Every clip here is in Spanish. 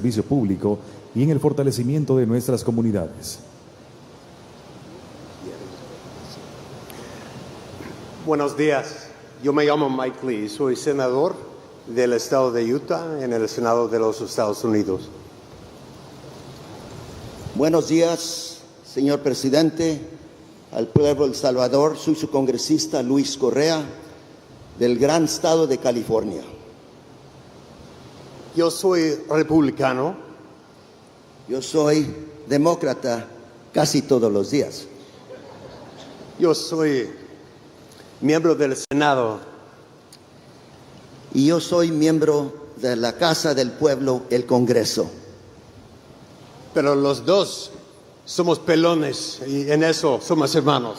servicio público y en el fortalecimiento de nuestras comunidades. Buenos días, yo me llamo Mike Lee, soy senador del estado de Utah en el Senado de los Estados Unidos. Buenos días, señor presidente, al pueblo de El Salvador. Soy su congresista Luis Correa, del gran estado de California. Yo soy republicano. Yo soy demócrata casi todos los días. Yo soy miembro del Senado. Y yo soy miembro de la Casa del Pueblo, el Congreso. Pero los dos somos pelones y en eso somos hermanos.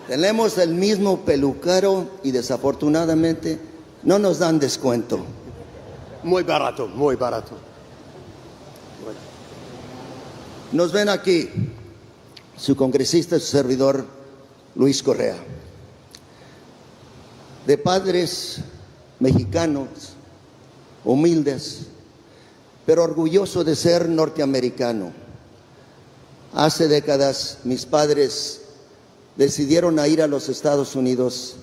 Tenemos el mismo peluquero y desafortunadamente no nos dan descuento. Muy barato, muy barato. Nos ven aquí, su congresista, su servidor, Luis Correa. De padres mexicanos, humildes, pero orgulloso de ser norteamericano. Hace décadas mis padres decidieron ir a los Estados Unidos,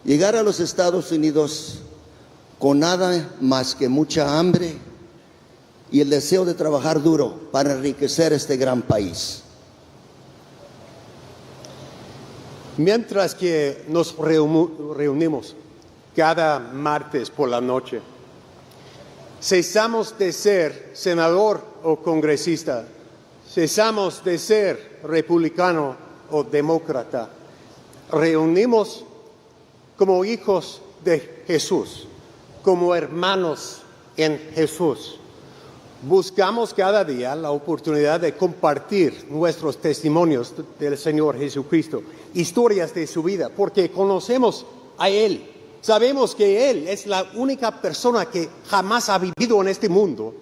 llegar a los Estados Unidos con nada más que mucha hambre y el deseo de trabajar duro para enriquecer este gran país. Mientras que nos reunimos cada martes por la noche, cesamos de ser senador o congresista, cesamos de ser republicano o demócrata, reunimos como hijos de Jesús, como hermanos en Jesús. Buscamos cada día la oportunidad de compartir nuestros testimonios del Señor Jesucristo, historias de su vida, porque conocemos a Él. Sabemos que Él es la única persona que jamás ha vivido en este mundo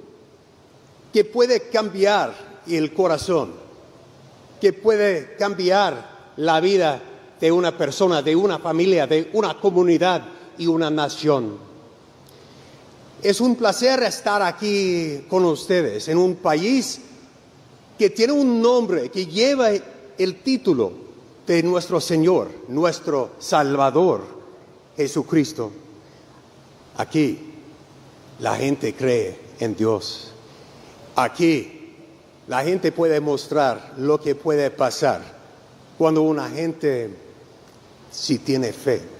que puede cambiar el corazón, que puede cambiar la vida de una persona, de una familia, de una comunidad y una nación. Es un placer estar aquí con ustedes en un país que tiene un nombre, que lleva el título de nuestro Señor, nuestro Salvador, Jesucristo. Aquí la gente cree en Dios. Aquí la gente puede mostrar lo que puede pasar cuando una gente sí tiene fe.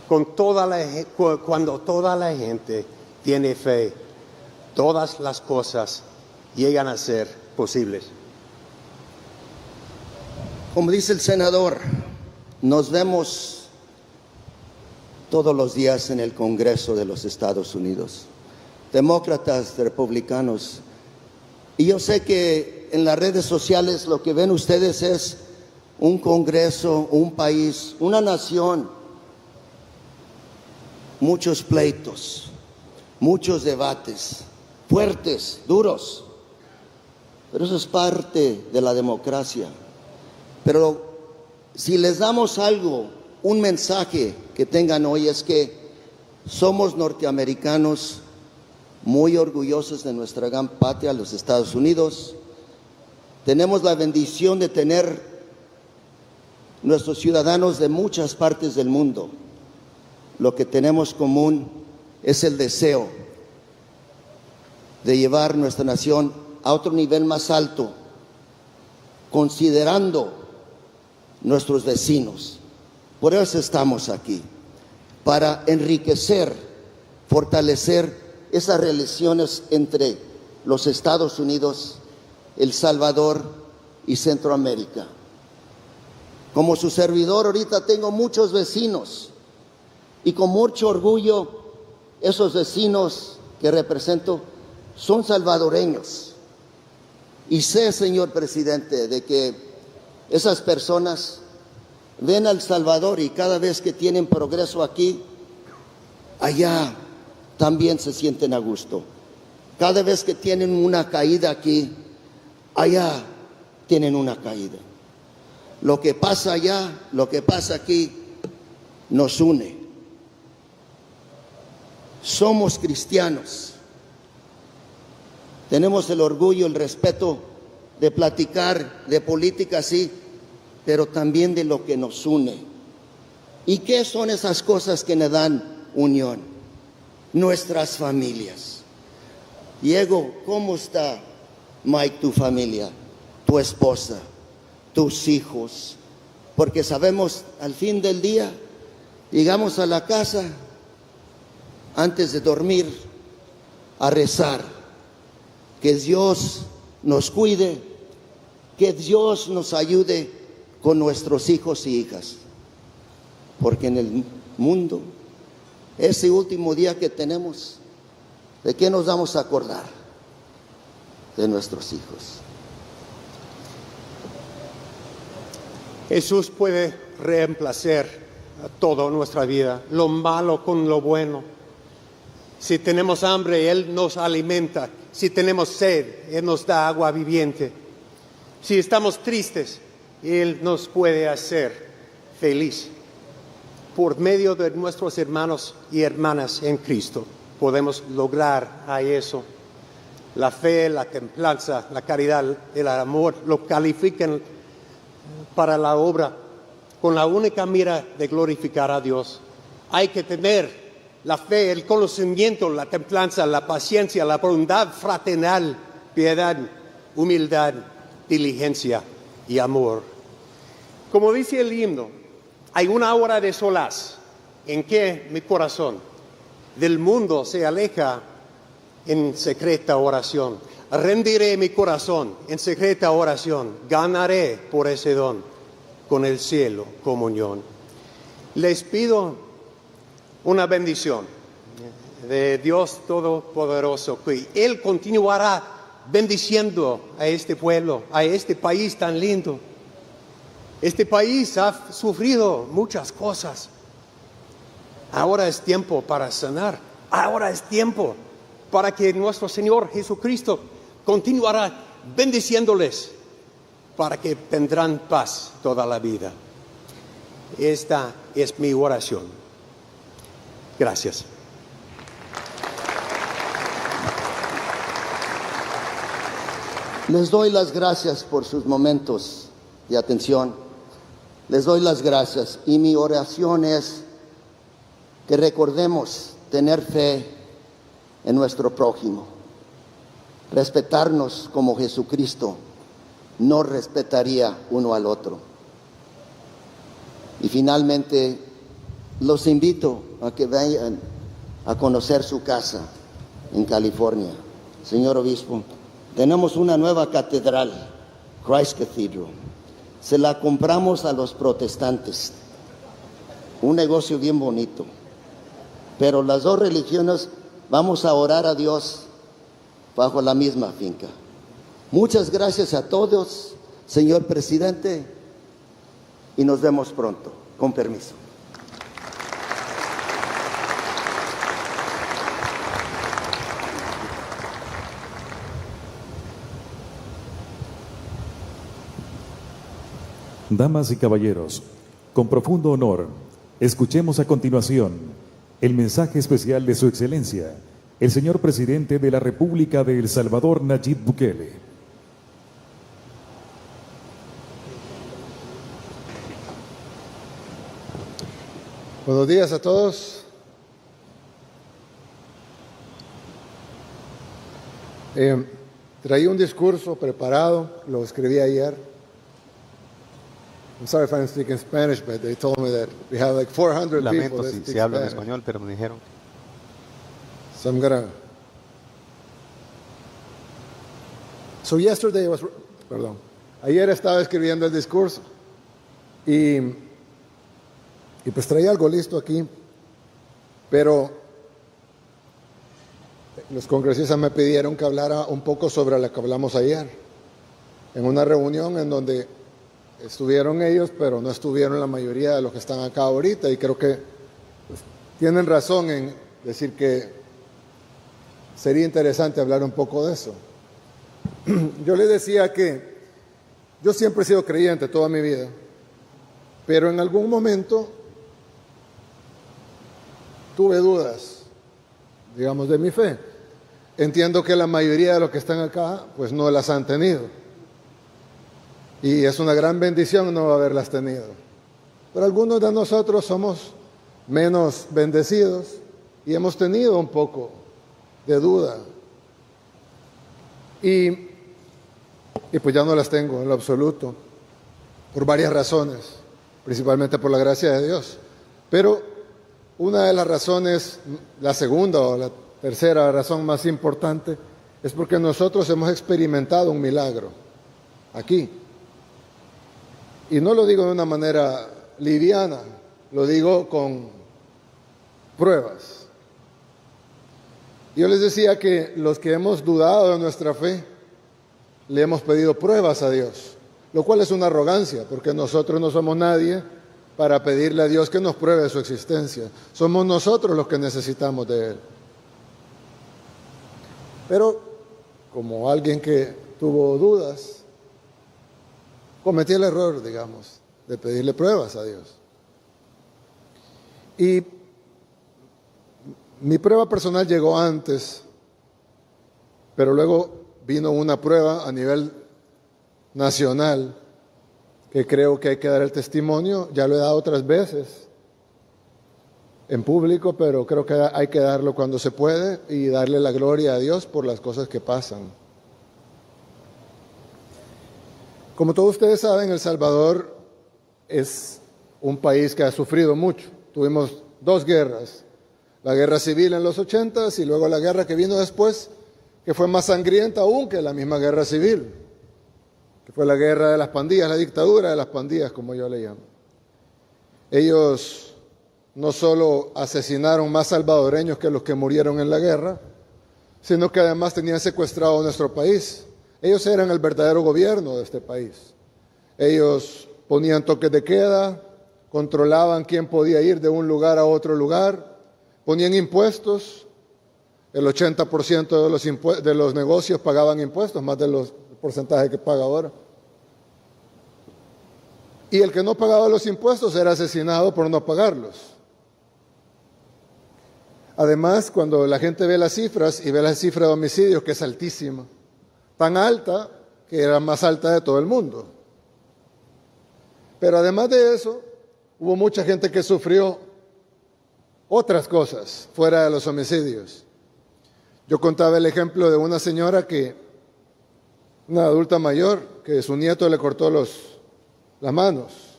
Cuando toda la gente tiene fe, todas las cosas llegan a ser posibles. Como dice el senador, nos vemos todos los días en el Congreso de los Estados Unidos, demócratas, republicanos. Y yo sé que en las redes sociales lo que ven ustedes es un Congreso, un país, una nación, muchos pleitos, muchos debates, fuertes, duros. Pero eso es parte de la democracia. Pero si les damos algo, un mensaje que tengan hoy es que somos norteamericanos muy orgullosos de nuestra gran patria, los Estados Unidos. Tenemos la bendición de tener nuestros ciudadanos de muchas partes del mundo. Lo que tenemos común es el deseo de llevar nuestra nación a otro nivel más alto, considerando nuestros vecinos. Por eso estamos aquí, para enriquecer, fortalecer esas relaciones entre los Estados Unidos, El Salvador y Centroamérica. Como su servidor ahorita tengo muchos vecinos y con mucho orgullo esos vecinos que represento son salvadoreños. Y sé, señor presidente, de que esas personas ven a El Salvador y cada vez que tienen progreso aquí, allá también se sienten a gusto. Cada vez que tienen una caída aquí, allá tienen una caída. Lo que pasa allá, lo que pasa aquí, nos une. Somos cristianos. Tenemos el orgullo, el respeto de platicar de política, sí, pero también de lo que nos une. ¿Y qué son esas cosas que nos dan unión? Nuestras familias. Diego, ¿cómo está, Mike, tu familia, tu esposa, tus hijos? Porque sabemos, al fin del día, llegamos a la casa antes de dormir a rezar, que Dios nos cuide, que Dios nos ayude con nuestros hijos y hijas, porque en el mundo, ese último día que tenemos, ¿de qué nos vamos a acordar? De nuestros hijos. Jesús puede reemplazar toda nuestra vida, lo malo con lo bueno. Si tenemos hambre, Él nos alimenta. Si tenemos sed, Él nos da agua viviente. Si estamos tristes, Él nos puede hacer feliz. Por medio de nuestros hermanos y hermanas en Cristo, podemos lograr a eso. La fe, la templanza, la caridad, el amor, lo califican para la obra con la única mira de glorificar a Dios. Hay que tener la fe, el conocimiento, la templanza, la paciencia, la bondad fraternal, piedad, humildad, diligencia y amor. Como dice el himno, hay una hora de solaz en que mi corazón del mundo se aleja en secreta oración. Rendiré mi corazón en secreta oración, ganaré por ese don con el cielo comunión. Les pido una bendición de Dios Todopoderoso, que Él continuará bendiciendo a este pueblo, a este país tan lindo. Este país ha sufrido muchas cosas. Ahora es tiempo para sanar. Ahora es tiempo para que nuestro Señor Jesucristo continuará bendiciéndoles, para que tendrán paz toda la vida. Esta es mi oración. Gracias. Les doy las gracias por sus momentos de atención. Les doy las gracias y mi oración es que recordemos tener fe en nuestro prójimo, respetarnos como Jesucristo no respetaría uno al otro. Y finalmente los invito a que vayan a conocer su casa en California. Señor obispo, tenemos una nueva catedral, Christ Cathedral. Se la compramos a los protestantes. Un negocio bien bonito. Pero las dos religiones vamos a orar a Dios bajo la misma finca. Muchas gracias a todos, señor presidente, y nos vemos pronto. Con permiso. Damas y caballeros, con profundo honor, escuchemos a continuación el mensaje especial de Su Excelencia, el señor presidente de la República de El Salvador, Nayib Bukele. Buenos días a todos. Traí un discurso preparado, lo escribí ayer. I'm sorry if I'm speaking Spanish, but they told me that we have like 400 people Lamento that si speak hablo en Spanish. español, pero me dijeron. So I'm gonna. So yesterday was, perdón, ayer estaba escribiendo el discurso y pues traía algo listo aquí, pero los congresistas me pidieron que hablara un poco sobre lo que hablamos ayer, en una reunión en donde estuvieron ellos, pero no estuvieron la mayoría de los que están acá ahorita, y creo que pues, tienen razón en decir que sería interesante hablar un poco de eso. Yo les decía que yo siempre he sido creyente toda mi vida, pero en algún momento tuve dudas, digamos, de mi fe. entiendo que la mayoría de los que están acá pues no las han tenido. Y es una gran bendición no haberlas tenido. Pero algunos de nosotros somos menos bendecidos y hemos tenido un poco de duda. Y pues ya no las tengo en lo absoluto, por varias razones, principalmente por la gracia de Dios. Pero una de las razones, la segunda o la tercera razón más importante, es porque nosotros hemos experimentado un milagro aquí. Y no lo digo de una manera liviana, lo digo con pruebas. Yo les decía que los que hemos dudado de nuestra fe, le hemos pedido pruebas a Dios, lo cual es una arrogancia, porque nosotros no somos nadie para pedirle a Dios que nos pruebe su existencia. Somos nosotros los que necesitamos de Él. Pero, como alguien que tuvo dudas, cometí el error, digamos, de pedirle pruebas a Dios. Y mi prueba personal llegó antes, pero luego vino una prueba a nivel nacional que creo que hay que dar el testimonio. Ya lo he dado otras veces en público, pero creo que hay que darlo cuando se puede y darle la gloria a Dios por las cosas que pasan. Como todos ustedes saben, El Salvador es un país que ha sufrido mucho. Tuvimos dos guerras, la guerra civil en los 80s y luego la guerra que vino después, que fue más sangrienta aún que la misma guerra civil, que fue la guerra de las pandillas, la dictadura de las pandillas, como yo le llamo. Ellos no solo asesinaron más salvadoreños que los que murieron en la guerra, sino que además tenían secuestrado nuestro país. Ellos eran el verdadero gobierno de este país. Ellos ponían toques de queda, controlaban quién podía ir de un lugar a otro lugar, ponían impuestos. El 80% de los negocios pagaban impuestos, más de los porcentajes que paga ahora. Y el que no pagaba los impuestos era asesinado por no pagarlos. Además, cuando la gente ve las cifras y ve la cifra de homicidios, que es altísima, tan alta que era más alta de todo el mundo. Pero además de eso, hubo mucha gente que sufrió otras cosas fuera de los homicidios. Yo contaba el ejemplo de una señora una adulta mayor, que su nieto le cortó las manos,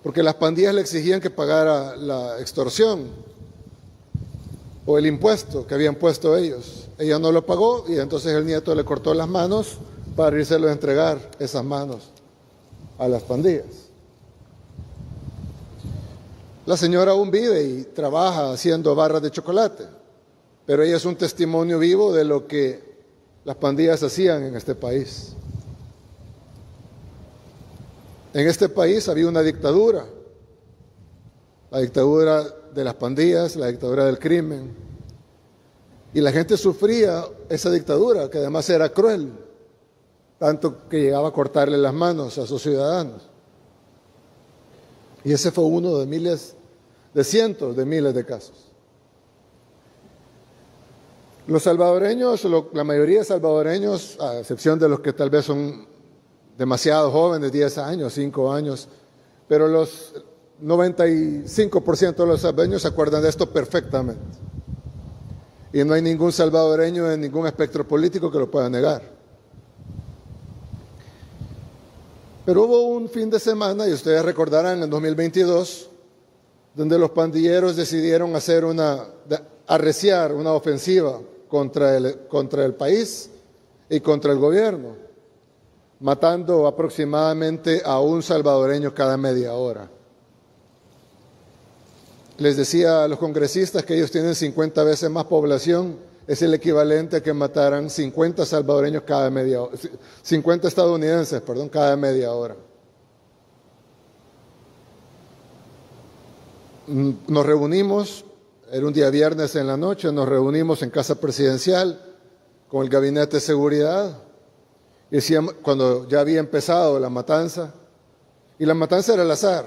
porque las pandillas le exigían que pagara la extorsión o el impuesto que habían puesto ellos. Ella no lo pagó y entonces el nieto le cortó las manos para írselo a entregar esas manos a las pandillas. La señora aún vive y trabaja haciendo barras de chocolate, pero ella es un testimonio vivo de lo que las pandillas hacían en este país. En este país había una dictadura, la dictadura de las pandillas, la dictadura del crimen, y la gente sufría esa dictadura, que además era cruel, tanto que llegaba a cortarle las manos a sus ciudadanos. Y ese fue uno de miles, de cientos de miles de casos. Los salvadoreños, la mayoría de salvadoreños, a excepción de los que tal vez son demasiado jóvenes, 10 años, 5 años, pero los 95% de los salvadoreños se acuerdan de esto perfectamente. Y no hay ningún salvadoreño en ningún espectro político que lo pueda negar. Pero hubo un fin de semana, y ustedes recordarán, en 2022, donde los pandilleros decidieron arreciar una ofensiva contra el país y contra el gobierno, matando aproximadamente a un salvadoreño cada media hora. Les decía a los congresistas que ellos tienen 50 veces más población, es el equivalente a que mataran 50 salvadoreños cada media hora, 50 estadounidenses, cada media hora. Nos reunimos, era un día viernes en la noche, nos reunimos en Casa Presidencial con el Gabinete de Seguridad, y decíamos, cuando ya había empezado la matanza, y la matanza era al azar,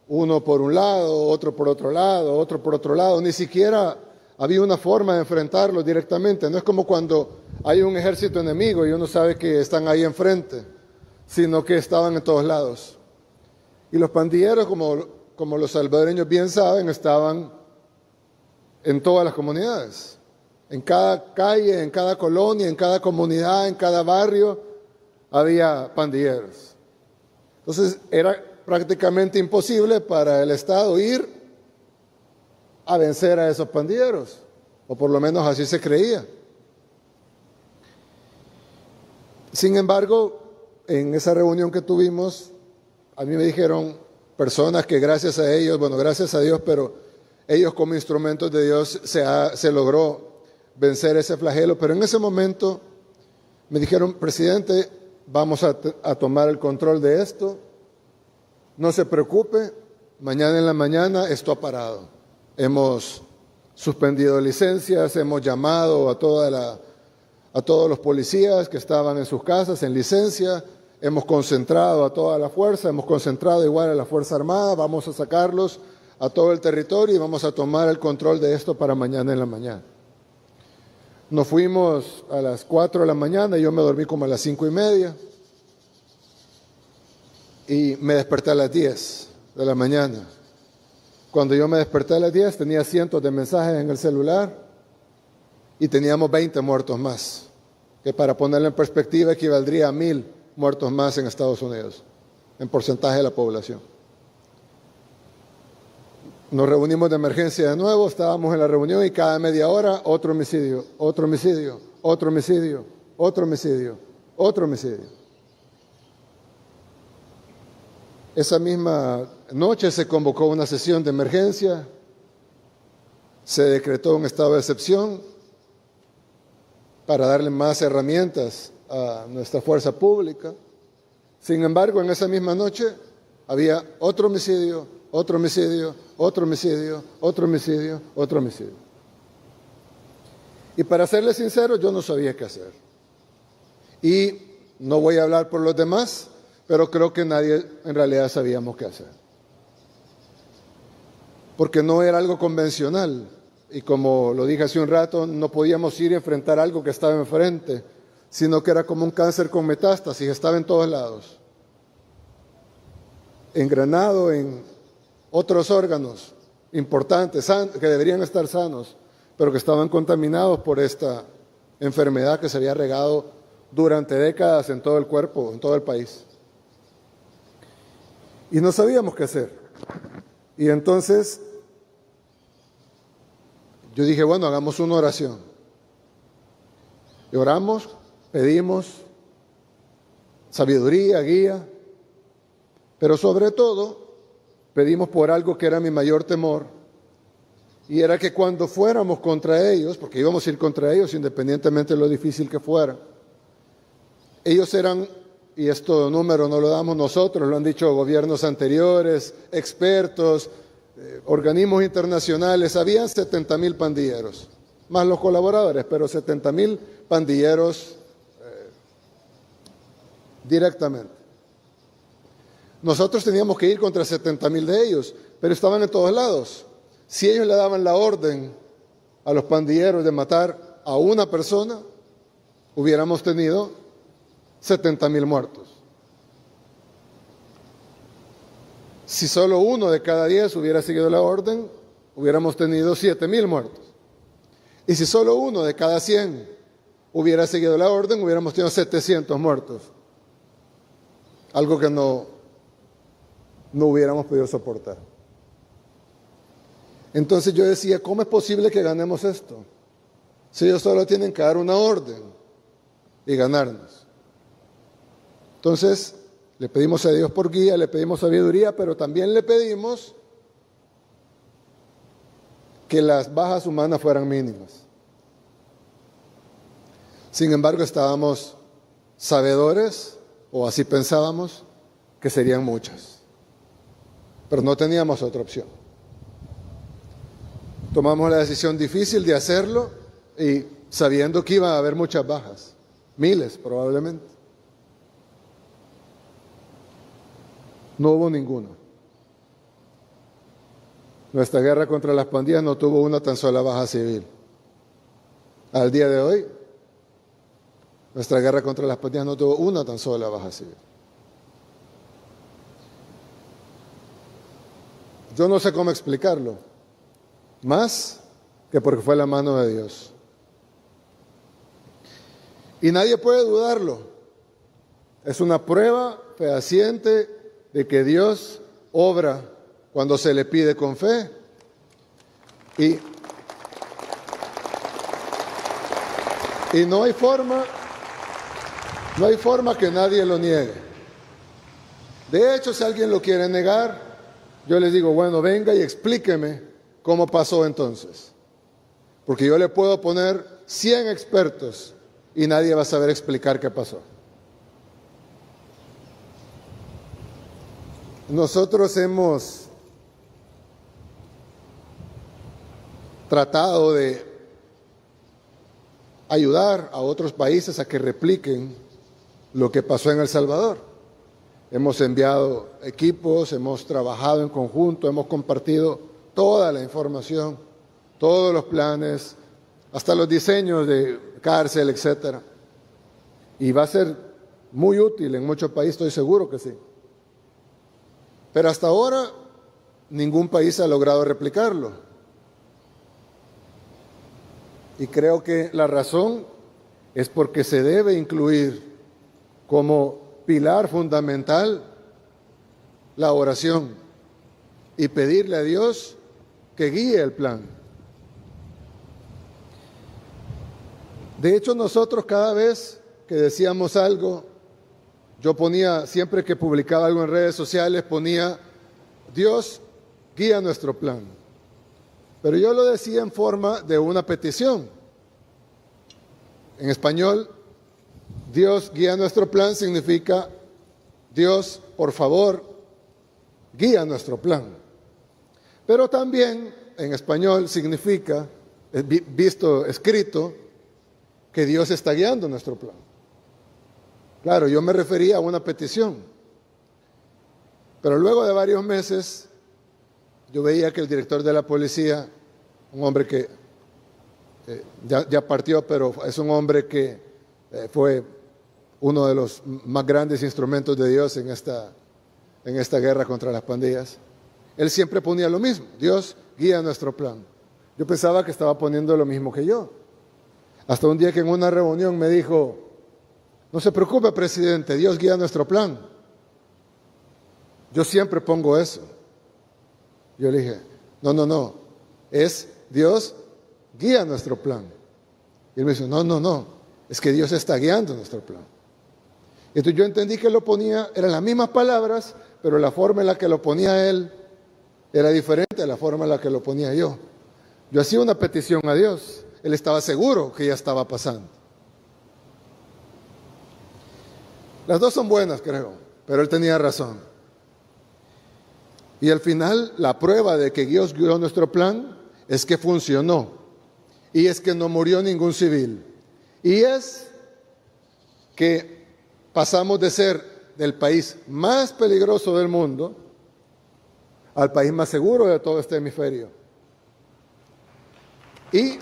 uno por un lado, otro por otro lado, otro por otro lado, ni siquiera había una forma de enfrentarlos directamente. No es como cuando hay un ejército enemigo y uno sabe que están ahí enfrente, sino que estaban en todos lados. Y los pandilleros, como los salvadoreños bien saben, estaban en todas las comunidades. En cada calle, en cada colonia, en cada comunidad, en cada barrio, había pandilleros. Entonces era prácticamente imposible para el Estado ir a vencer a esos pandilleros, o por lo menos así se creía. Sin embargo, en esa reunión que tuvimos, a mí me dijeron personas que gracias a ellos, bueno, gracias a Dios, pero ellos como instrumentos de Dios se logró vencer ese flagelo. Pero en ese momento me dijeron, presidente, vamos a tomar el control de esto. No se preocupe, mañana en la mañana esto ha parado. Hemos suspendido licencias, hemos llamado a todos los policías que estaban en sus casas en licencia, hemos concentrado a toda la fuerza, hemos concentrado igual a la Fuerza Armada, vamos a sacarlos a todo el territorio y vamos a tomar el control de esto para mañana en la mañana. Nos fuimos a las 4 de la mañana y yo me dormí como a las 5:30 y me desperté a las 10 de la mañana. Cuando yo me desperté a las 10 tenía cientos de mensajes en el celular y teníamos 20 muertos más, que para ponerlo en perspectiva equivaldría a 1,000 muertos más en Estados Unidos, en porcentaje de la población. Nos reunimos de emergencia de nuevo, estábamos en la reunión y cada media hora otro homicidio, otro homicidio, otro homicidio, otro homicidio, otro homicidio. Esa misma noche se convocó una sesión de emergencia, se decretó un estado de excepción para darle más herramientas a nuestra fuerza pública. Sin embargo, en esa misma noche había otro homicidio, otro homicidio, otro homicidio, otro homicidio, otro homicidio. Y para serles sincero, yo no sabía qué hacer. Y no voy a hablar por los demás, pero creo que nadie en realidad sabíamos qué hacer. Porque no era algo convencional. Y como lo dije hace un rato, no podíamos ir a enfrentar algo que estaba enfrente, sino que era como un cáncer con metástasis, estaba en todos lados. Engranado en otros órganos importantes, que deberían estar sanos, pero que estaban contaminados por esta enfermedad que se había regado durante décadas en todo el cuerpo, en todo el país. Y no sabíamos qué hacer. Y entonces yo dije, bueno, hagamos una oración. Y oramos, pedimos sabiduría, guía, pero sobre todo pedimos por algo que era mi mayor temor, y era que cuando fuéramos contra ellos, porque íbamos a ir contra ellos independientemente de lo difícil que fuera, ellos eran, y esto número no lo damos nosotros, lo han dicho gobiernos anteriores, expertos, organismos internacionales, habían 70,000 pandilleros, más los colaboradores, pero 70,000 pandilleros directamente. Nosotros teníamos que ir contra 70,000 de ellos, pero estaban en todos lados. Si ellos le daban la orden a los pandilleros de matar a una persona, hubiéramos tenido 70,000 muertos. Si solo 1 de cada 10 hubiera seguido la orden, hubiéramos tenido 7,000 muertos. Y si solo 1 de cada 100 hubiera seguido la orden, hubiéramos tenido 700 muertos. Algo que no hubiéramos podido soportar. Entonces yo decía, ¿cómo es posible que ganemos esto? Si ellos solo tienen que dar una orden y ganarnos. Entonces le pedimos a Dios por guía, le pedimos sabiduría, pero también le pedimos que las bajas humanas fueran mínimas. Sin embargo, estábamos sabedores, o así pensábamos, que serían muchas. Pero no teníamos otra opción. Tomamos la decisión difícil de hacerlo y sabiendo que iba a haber muchas bajas, miles probablemente. No hubo ninguna. nuestra guerra contra las pandillas no tuvo una tan sola baja civil. Al día de hoy, nuestra guerra contra las pandillas no tuvo una tan sola baja civil. Yo no sé cómo explicarlo, más que porque fue la mano de Dios. Y nadie puede dudarlo. Es una prueba fehaciente de que Dios obra cuando se le pide con fe. Y no hay forma que nadie lo niegue. De hecho, si alguien lo quiere negar, yo les digo, bueno, venga y explíqueme cómo pasó entonces. Porque yo le puedo poner 100 expertos y nadie va a saber explicar qué pasó. Nosotros hemos tratado de ayudar a otros países a que repliquen lo que pasó en El Salvador. Hemos enviado equipos, hemos trabajado en conjunto, hemos compartido toda la información, todos los planes, hasta los diseños de cárcel, etcétera. Y va a ser muy útil en muchos países, estoy seguro que sí. Pero hasta ahora ningún país ha logrado replicarlo. Y creo que la razón es porque se debe incluir como pilar fundamental la oración y pedirle a Dios que guíe el plan. De hecho, nosotros cada vez que decíamos algo, yo ponía, siempre que publicaba algo en redes sociales, ponía, Dios guía nuestro plan. Pero yo lo decía en forma de una petición. En español, Dios guía nuestro plan significa, Dios, por favor, guía nuestro plan. Pero también en español significa, visto escrito, que Dios está guiando nuestro plan. Claro, yo me refería a una petición. Pero luego de varios meses, yo veía que el director de la policía, un hombre que ya partió, pero es un hombre que fue uno de los más grandes instrumentos de Dios en esta guerra contra las pandillas, él siempre ponía lo mismo, Dios guía nuestro plan. Yo pensaba que estaba poniendo lo mismo que yo. Hasta un día que en una reunión me dijo, no se preocupe, presidente, Dios guía nuestro plan. Yo siempre pongo eso. Yo le dije, no, es Dios guía nuestro plan. Y él me dijo, no, es que Dios está guiando nuestro plan. Entonces yo entendí que lo ponía, eran las mismas palabras, pero la forma en la que lo ponía él era diferente a la forma en la que lo ponía yo. Yo hacía una petición a Dios, él estaba seguro que ya estaba pasando. Las dos son buenas, creo, pero él tenía razón. Y al final, la prueba de que Dios guió nuestro plan es que funcionó. Y es que no murió ningún civil. Y es que pasamos de ser del país más peligroso del mundo al país más seguro de todo este hemisferio. Y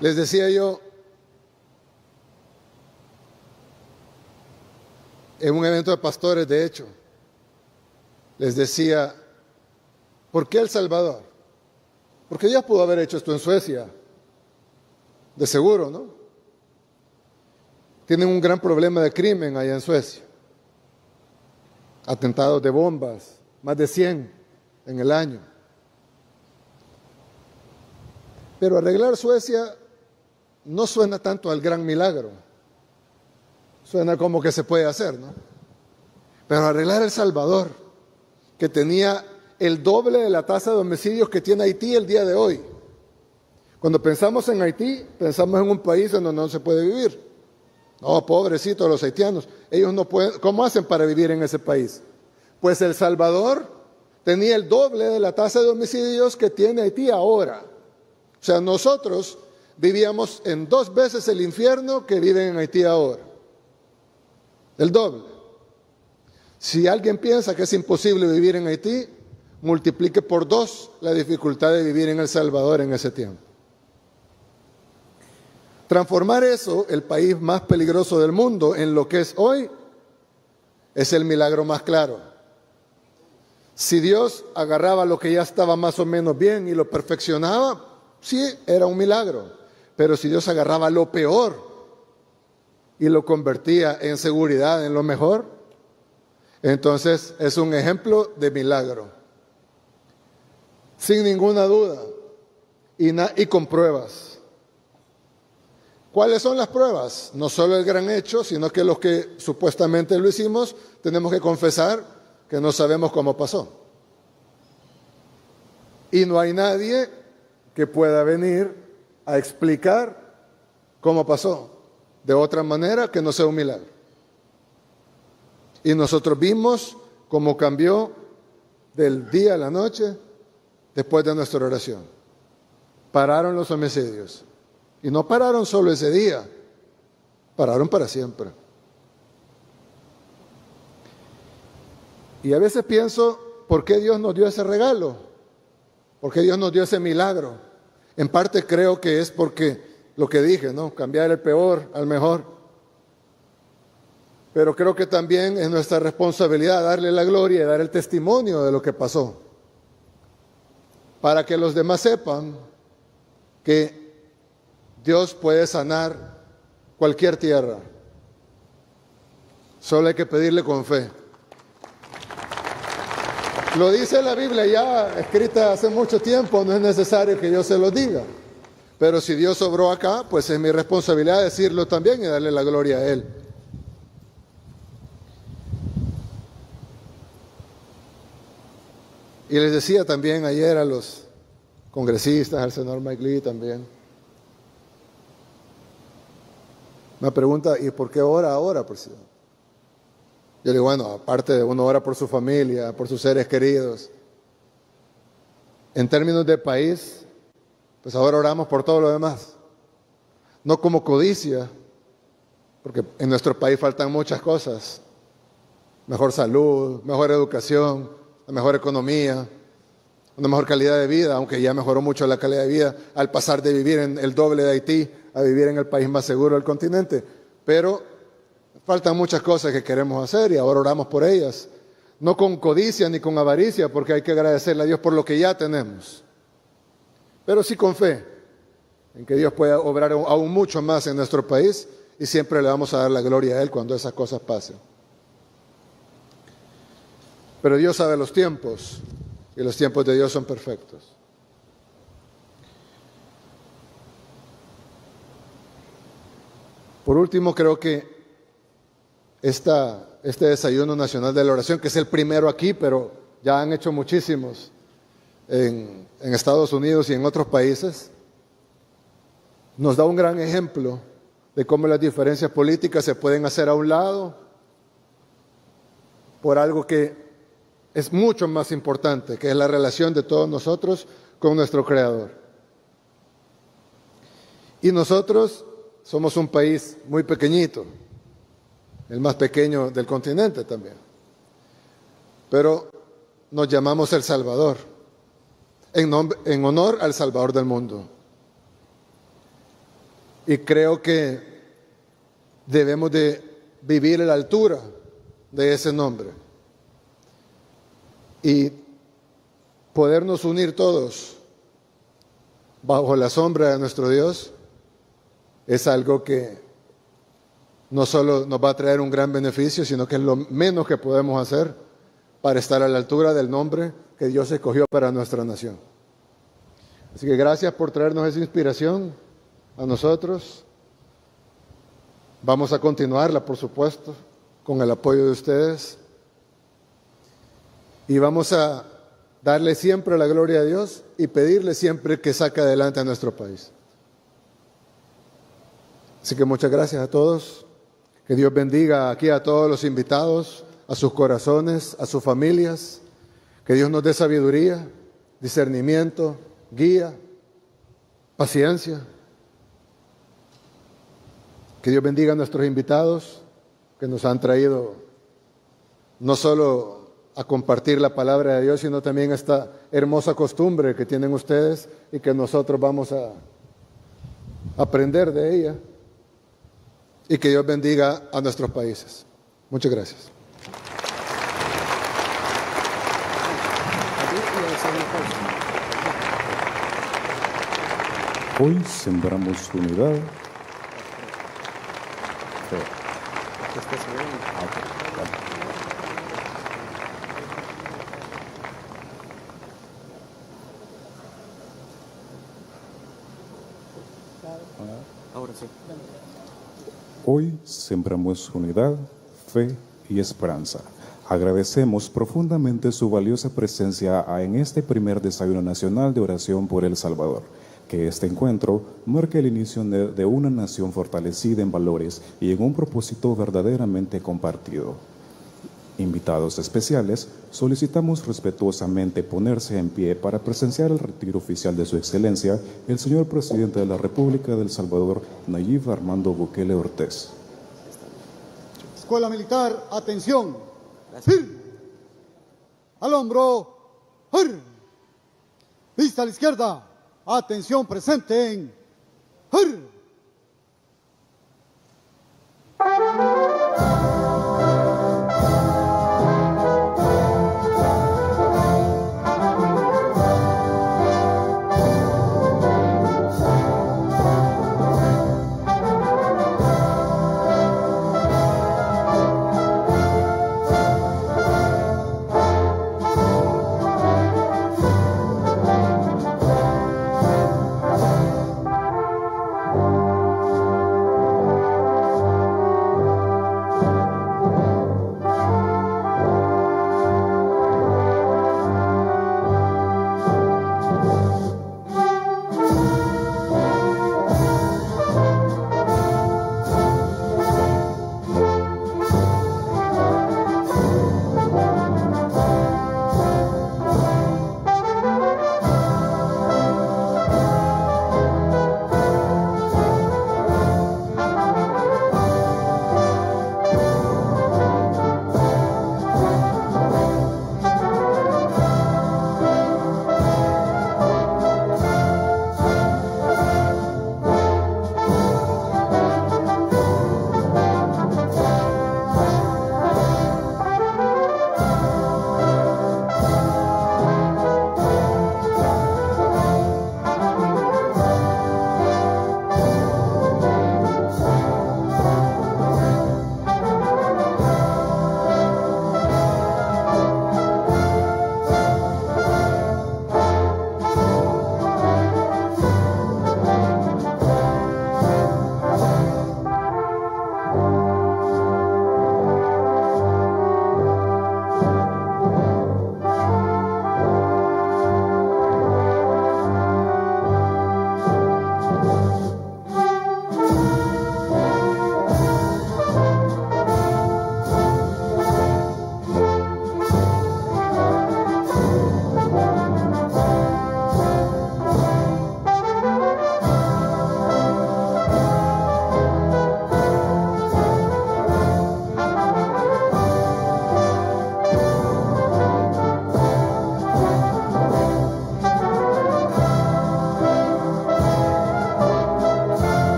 les decía yo, en un evento de pastores, de hecho, les decía, ¿por qué El Salvador? Porque Dios pudo haber hecho esto en Suecia, de seguro, ¿no? Tienen un gran problema de crimen allá en Suecia. Atentados de bombas, más de 100 en el año. Pero arreglar Suecia no suena tanto al gran milagro. Suena como que se puede hacer, ¿no? Pero arreglar El Salvador, que tenía el doble de la tasa de homicidios que tiene Haití el día de hoy. Cuando pensamos en Haití, pensamos en un país en donde no se puede vivir. No, pobrecitos los haitianos, ellos no pueden, ¿cómo hacen para vivir en ese país? Pues El Salvador tenía el doble de la tasa de homicidios que tiene Haití ahora. O sea, nosotros vivíamos en 2 veces el infierno que viven en Haití ahora. El doble. Si alguien piensa que es imposible vivir en Haití, multiplique por 2 la dificultad de vivir en El Salvador en ese tiempo. Transformar eso, el país más peligroso del mundo, en lo que es hoy, es el milagro más claro. Si Dios agarraba lo que ya estaba más o menos bien y lo perfeccionaba, sí, era un milagro. Pero si Dios agarraba lo peor y lo convertía en seguridad, en lo mejor, entonces es un ejemplo de milagro. Sin ninguna duda y con pruebas. ¿Cuáles son las pruebas? No solo el gran hecho, sino que los que supuestamente lo hicimos, tenemos que confesar que no sabemos cómo pasó. Y no hay nadie que pueda venir a explicar cómo pasó de otra manera que no sea un milagro. Y nosotros vimos cómo cambió del día a la noche después de nuestra oración. Pararon los homicidios. Y no pararon solo ese día, pararon para siempre. Y a veces pienso, ¿por qué Dios nos dio ese regalo? ¿Por qué Dios nos dio ese milagro? En parte creo que es porque lo que dije, ¿no? Cambiar el peor al mejor. Pero creo que también es nuestra responsabilidad darle la gloria y dar el testimonio de lo que pasó. Para que los demás sepan que Dios puede sanar cualquier tierra. Solo hay que pedirle con fe. Lo dice la Biblia ya escrita hace mucho tiempo, no es necesario que yo se lo diga. Pero si Dios obró acá, pues es mi responsabilidad decirlo también y darle la gloria a Él. Y les decía también ayer a los congresistas, al senador Mike Lee también. Me pregunta, ¿y por qué ora ahora, presidente? Yo le digo, bueno, aparte de uno ora por su familia, por sus seres queridos. En términos de país, pues ahora oramos por todo lo demás. No como codicia, porque en nuestro país faltan muchas cosas. Mejor salud, mejor educación, una mejor economía, una mejor calidad de vida, aunque ya mejoró mucho la calidad de vida al pasar de vivir en el doble de Haití a vivir en el país más seguro del continente. Pero faltan muchas cosas que queremos hacer y ahora oramos por ellas. No con codicia ni con avaricia, porque hay que agradecerle a Dios por lo que ya tenemos. Pero sí con fe, en que Dios pueda obrar aún mucho más en nuestro país y siempre le vamos a dar la gloria a Él cuando esas cosas pasen. Pero Dios sabe los tiempos y los tiempos de Dios son perfectos. Por último, creo que este desayuno nacional de la oración, que es el primero aquí, pero ya han hecho muchísimos en Estados Unidos y en otros países, nos da un gran ejemplo de cómo las diferencias políticas se pueden hacer a un lado por algo que es mucho más importante, que es la relación de todos nosotros con nuestro Creador. Y nosotros somos un país muy pequeñito, el más pequeño del continente también. Pero nos llamamos El Salvador, en honor al Salvador del mundo. Y creo que debemos de vivir a la altura de ese nombre y podernos unir todos bajo la sombra de nuestro Dios. Es algo que no solo nos va a traer un gran beneficio, sino que es lo menos que podemos hacer para estar a la altura del nombre que Dios escogió para nuestra nación. Así que gracias por traernos esa inspiración a nosotros. Vamos a continuarla, por supuesto, con el apoyo de ustedes. Y vamos a darle siempre la gloria a Dios y pedirle siempre que saque adelante a nuestro país. Así que muchas gracias a todos. Que Dios bendiga aquí a todos los invitados, a sus corazones, a sus familias. Que Dios nos dé sabiduría, discernimiento, guía, paciencia. Que Dios bendiga a nuestros invitados que nos han traído no solo a compartir la palabra de Dios, sino también esta hermosa costumbre que tienen ustedes y que nosotros vamos a aprender de ella. Y que Dios bendiga a nuestros países. Muchas gracias. Hoy sembramos unidad. Hoy sembramos unidad, fe y esperanza. Agradecemos profundamente su valiosa presencia en este primer desayuno nacional de oración por El Salvador. Que este encuentro marque el inicio de una nación fortalecida en valores y en un propósito verdaderamente compartido. Invitados especiales, solicitamos respetuosamente ponerse en pie para presenciar el retiro oficial de Su Excelencia, el señor Presidente de la República de El Salvador, Nayib Armando Bukele Ortiz. Escuela Militar, atención. Firme. Al hombro. Firme. Vista a la izquierda. Atención presente en...